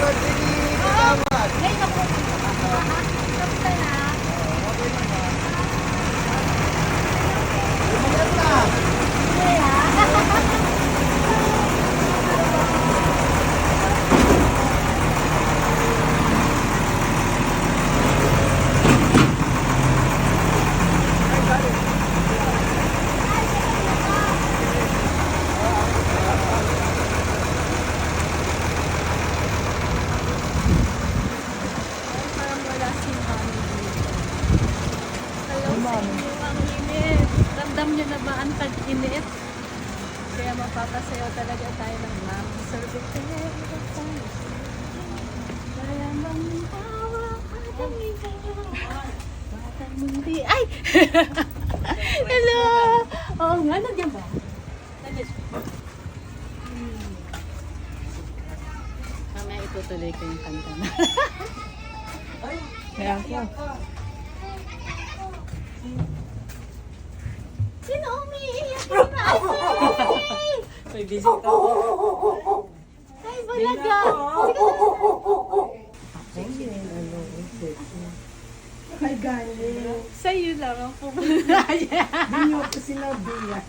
birthday ni Kagawad. Ngayon ako. Kamusta na? Okay naman. Lumayan na. Parang wala si Mami dito. Hello sa inyo, ang init. Ramdam nyo na ba ang tag-init? Kaya mapapasayaw talaga tayo ng ma'am. Sorbetero tayo. Kaya mang tawa, atang ikaw. Batang mundi. Ay! Hello! Oo nga, nandiyan ba? Nandiyan siya. Mamaya itutuloy ko yung kanta na. Kaya ako. Sino umiiyak na? May visit ako. Ay, balaga! Ay, galing. Sa'yo lang ang pumunta niya. Hindi nyo ako sinabi yan.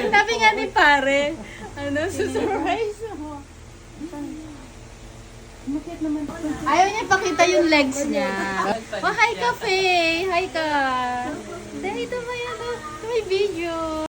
Sabi nga ni pare, surprise mo. Ayaw niya pakita yung legs niya. Oh, hi ka, Faye. Hi ka. Dahil ito ba yan? May video.